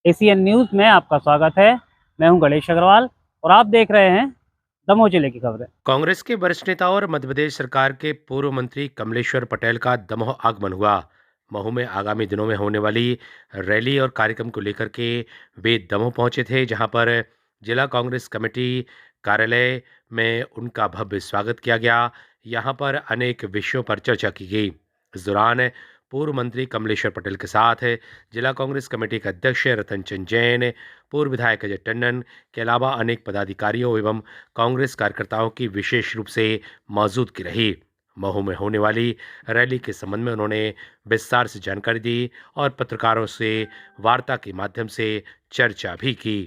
ACN news में आपका स्वागत है। मैं हूं गणेश अग्रवाल और आप देख रहे हैं दमोह जिले की खबरें। कांग्रेस के वरिष्ठ नेता और मध्य प्रदेश सरकार के पूर्व मंत्री कमलेश्वर पटेल का दमोह आगमन हुआ। महू में आगामी दिनों में होने वाली रैली और कार्यक्रम को लेकर के वे दमोह पहुंचे थे, जहां पर जिला कांग्रेस कमेटी कार्यालय में उनका भव्य स्वागत किया गया। यहां पर अनेक विषयों पर चर्चा की गई। इस दौरान पूर्व मंत्री कमलेश्वर पटेल के साथ जिला कांग्रेस कमेटी के अध्यक्ष रतन चंद जैन, पूर्व विधायक अजय टंडन के अलावा अनेक पदाधिकारियों एवं कांग्रेस कार्यकर्ताओं की विशेष रूप से मौजूदगी रही। महू में होने वाली रैली के संबंध में उन्होंने विस्तार से जानकारी दी और पत्रकारों से वार्ता के माध्यम से चर्चा भी की।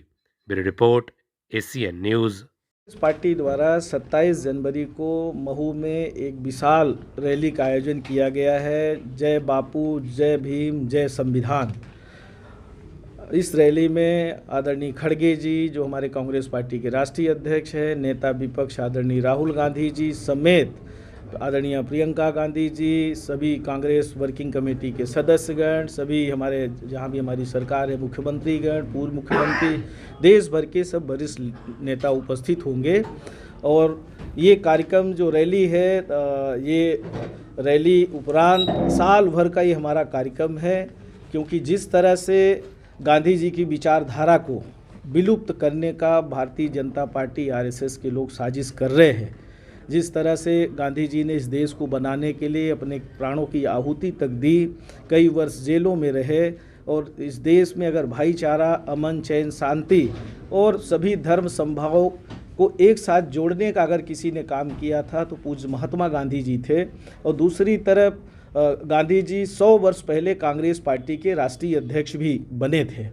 Bureau report, ACN news. Congress party द्वारा 27 जनवरी को महू में एक विशाल रैली का आयोजन किया गया है। जय बापू, जय भीम, जय संविधान। इस रैली में आदरणीय खड़गे जी, जो हमारे कांग्रेस पार्टी के राष्ट्रीय अध्यक्ष हैं, नेता विपक्ष आदरणीय राहुल गांधी जी समेत आदरणीय प्रियंका गांधी जी, सभी कांग्रेस वर्किंग कमेटी के सदस्यगण, सभी हमारे जहां भी हमारी सरकार है, मुख्यमंत्रीगण, पूर्व मुख्यमंत्री, देश भर के सब वरिष्ठ नेता उपस्थित होंगे। और ये कार्यक्रम जो रैली है, ये रैली उपरांत साल भर का ये हमारा कार्यक्रम है, क्योंकि जिस तरह से गांधी जी की विचारधारा को विलुप्त करने का भारतीय जनता पार्टी आरएसएस के लोग साजिश कर रहे हैं, जिस तरह से गांधी जी ने इस देश को बनाने के लिए अपने प्राणों की आहुति तक दी, कई वर्ष जेलों में रहे, और इस देश में अगर भाईचारा, अमन, चैन, शांति और सभी धर्म समभाव को एक साथ जोड़ने का अगर किसी ने काम किया था तो पूज्य महात्मा गांधी जी थे। और दूसरी तरफ गांधी जी 100 वर्ष पहले कांग्रेस पार्टी के राष्ट्रीय अध्यक्ष भी बने थे,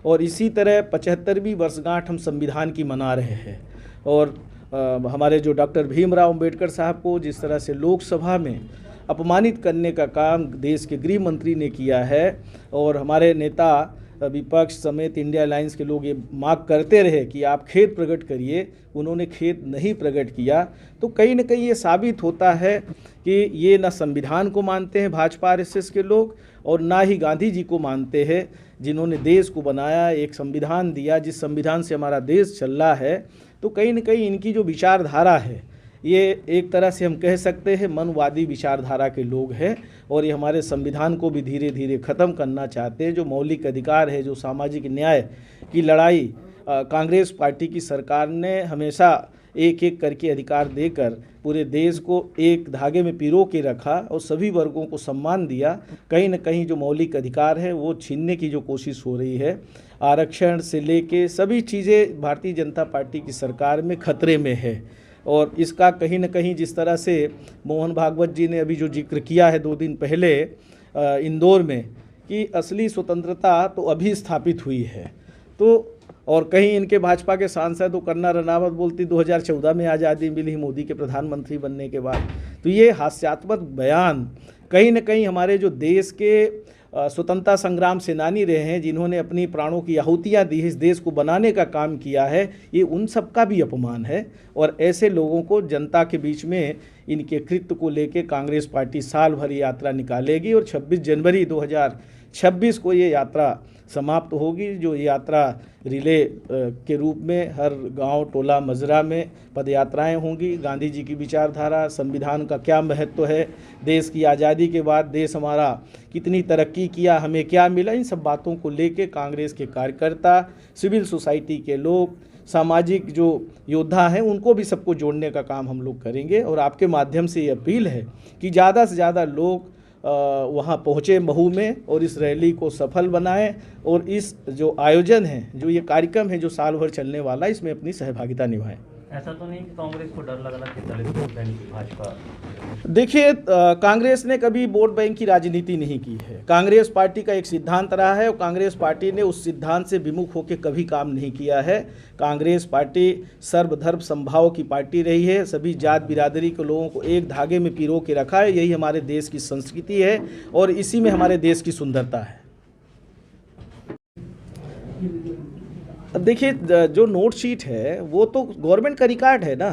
और इसी तरह 75वीं वर्षगांठ हम संविधान की मना रहे हैं। और हमारे जो डॉक्टर भीमराव अंबेडकर साहब को जिस तरह से लोकसभा में अपमानित करने का काम देश के गृह मंत्री ने किया है, और हमारे नेता विपक्ष समेत इंडिया अलायंस के लोग ये मांग करते रहे कि आप खेद प्रकट करिए, उन्होंने खेद नहीं प्रकट किया, तो कहीं ना कहीं ये साबित होता है कि ये न संविधान को मानते हैं भाजपा आरएसएस के लोग, और ना ही गांधी जी को मानते हैं, जिन्होंने देश को बनाया, एक संविधान दिया, जिस संविधान से हमारा देश चल रहा है। तो कहीं ना कहीं इनकी जो विचारधारा है, ये एक तरह से हम कह सकते हैं मनवादी विचारधारा के लोग हैं, और ये हमारे संविधान को भी धीरे धीरे ख़त्म करना चाहते हैं। जो मौलिक अधिकार है, जो सामाजिक न्याय की लड़ाई कांग्रेस पार्टी की सरकार ने हमेशा एक एक करके अधिकार देकर पूरे देश को एक धागे में पिरो के रखा और सभी वर्गों को सम्मान दिया, कहीं ना कहीं जो मौलिक अधिकार है वो छीनने की जो कोशिश हो रही है, आरक्षण से लेके सभी चीज़ें भारतीय जनता पार्टी की सरकार में खतरे में है। और इसका कहीं ना कहीं जिस तरह से मोहन भागवत जी ने अभी जो जिक्र किया है 2 दिन पहले इंदौर में, कि असली स्वतंत्रता तो अभी स्थापित हुई है, तो और कहीं इनके भाजपा के सांसद तो कंगना रनावत बोलती 2014 में आज़ादी मिली मोदी के प्रधानमंत्री बनने के बाद। तो ये हास्यात्मक बयान कहीं ना कहीं हमारे जो देश के स्वतंत्रता संग्राम सेनानी रहे हैं, जिन्होंने अपनी प्राणों की आहुतियाँ दी, इस देश को बनाने का काम किया है, ये उन सब का भी अपमान है। और ऐसे लोगों को जनता के बीच में इनके कृत्य को लेके कांग्रेस पार्टी साल भर यात्रा निकालेगी, और 26 जनवरी 2026 को ये यात्रा समाप्त होगी। जो यात्रा रिले के रूप में हर गांव, टोला, मजरा में पदयात्राएं होंगी। गांधी जी की विचारधारा, संविधान का क्या महत्व है, देश की आज़ादी के बाद देश हमारा कितनी तरक्की किया, हमें क्या मिला, इन सब बातों को लेके कांग्रेस के कार्यकर्ता, सिविल सोसाइटी के लोग, सामाजिक जो योद्धा हैं, उनको भी सबको जोड़ने का काम हम लोग करेंगे। और आपके माध्यम से ये अपील है कि ज़्यादा से ज़्यादा लोग वहाँ पहुँचे महू में, और इस रैली को सफल बनाएं, और इस जो आयोजन है, जो ये कार्यक्रम है जो साल भर चलने वाला है, इसमें अपनी सहभागिता निभाएं। ऐसा तो नहीं कि कांग्रेस को डर लग रहा कि दलित वोट बैंक भाजपा? देखिए, कांग्रेस ने कभी वोट बैंक की राजनीति नहीं की है। कांग्रेस पार्टी का एक सिद्धांत रहा है, और कांग्रेस पार्टी ने उस सिद्धांत से विमुख होकर कभी काम नहीं किया है। कांग्रेस पार्टी सर्वधर्म समभाव की पार्टी रही है, सभी जात बिरादरी के लोगों को एक धागे में पिरो के रखा है। यही हमारे देश की संस्कृति है, और इसी में हमारे देश की सुंदरता है। अब देखिए, जो नोट शीट है वो तो गवर्नमेंट का रिकॉर्ड है ना,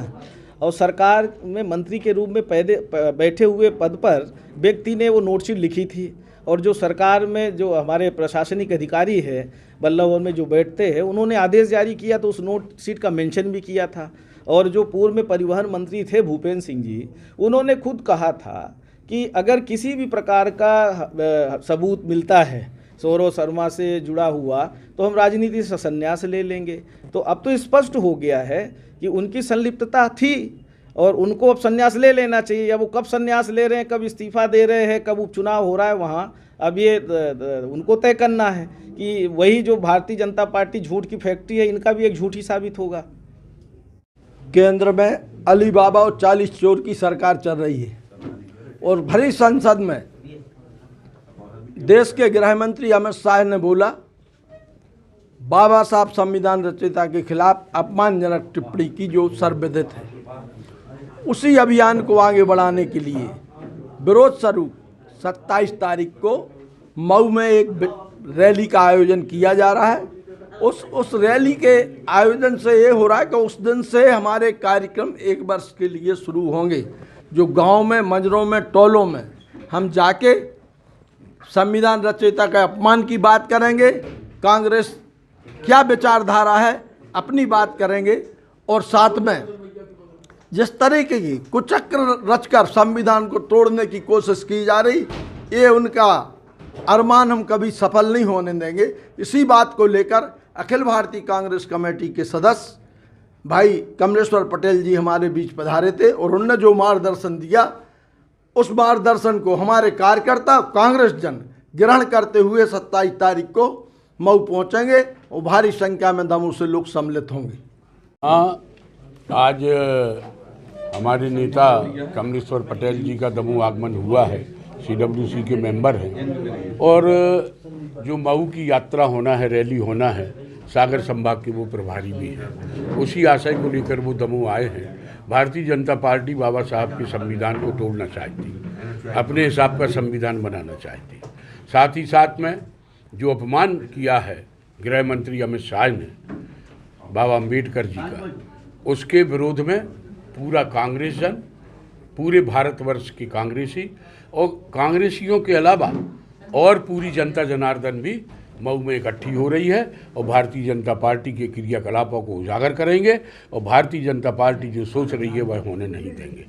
और सरकार में मंत्री के रूप में बैठे हुए पद पर व्यक्ति ने वो नोट शीट लिखी थी, और जो सरकार में जो हमारे प्रशासनिक अधिकारी है बल्लभ भवन में जो बैठते हैं, उन्होंने आदेश जारी किया तो उस नोट शीट का मेंशन भी किया था। और जो पूर्व में परिवहन मंत्री थे भूपेंद्र सिंह जी, उन्होंने खुद कहा था कि अगर किसी भी प्रकार का सबूत मिलता है सौरव शर्मा से जुड़ा हुआ तो हम राजनीति से संन्यास ले लेंगे। तो अब तो स्पष्ट हो गया है कि उनकी संलिप्तता थी और उनको अब संन्यास ले लेना चाहिए। अब वो कब संन्यास ले रहे हैं, कब इस्तीफा दे रहे हैं, कब उपचुनाव हो रहा है वहाँ, अब ये उनको तय करना है कि वही जो भारतीय जनता पार्टी झूठ की फैक्ट्री है, इनका भी एक झूठ ही साबित होगा। केंद्र में अली बाबा और 40 चोर की सरकार चल रही है और भरी संसद में देश के गृह मंत्री अमित शाह ने बोला बाबा साहब संविधान रचयिता के खिलाफ अपमानजनक टिप्पणी की जो सर्वविदित है। उसी अभियान को आगे बढ़ाने के लिए विरोध स्वरूप 27 तारीख को मऊ में एक रैली का आयोजन किया जा रहा है। उस रैली के आयोजन से ये हो रहा है कि उस दिन से हमारे कार्यक्रम 1 वर्ष के लिए शुरू होंगे। जो गांव में, मजरों में, टोलों में हम जाके संविधान रचयिता के अपमान की बात करेंगे, कांग्रेस क्या विचारधारा है अपनी बात करेंगे, और साथ में जिस तरीके की कुचक्र रचकर संविधान को तोड़ने की कोशिश की जा रही, ये उनका अरमान हम कभी सफल नहीं होने देंगे। इसी बात को लेकर अखिल भारतीय कांग्रेस कमेटी के सदस्य भाई कमलेश्वर पटेल जी हमारे बीच पधारे थे और उन्होंने जो मार्गदर्शन दिया, उस मार्गदर्शन को हमारे कार्यकर्ता कांग्रेस जन ग्रहण करते हुए 27 तारीख को मऊ पहुंचेंगे और भारी संख्या में दमोह से लोग सम्मिलित होंगे। हाँ, आज हमारे नेता कमलेश्वर पटेल जी का दमोह आगमन हुआ है। CWC के मेंबर हैं और जो मऊ की यात्रा होना है, रैली होना है, सागर संभाग के वो प्रभारी भी हैं। उसी आशय को लेकर वो दमोह आए हैं। भारतीय जनता पार्टी बाबा साहब के संविधान को तोड़ना चाहती, अपने हिसाब का संविधान बनाना चाहती। साथ ही साथ में जो अपमान किया है गृह मंत्री अमित शाह ने बाबा अम्बेडकर जी का, उसके विरोध में पूरा कांग्रेस जन, पूरे भारतवर्ष के कांग्रेसी और कांग्रेसियों के अलावा और पूरी जनता जनार्दन भी मऊ में इकट्ठी हो रही है और भारतीय जनता पार्टी के क्रियाकलापों को उजागर करेंगे और भारतीय जनता पार्टी जो सोच रही है वह होने नहीं देंगे।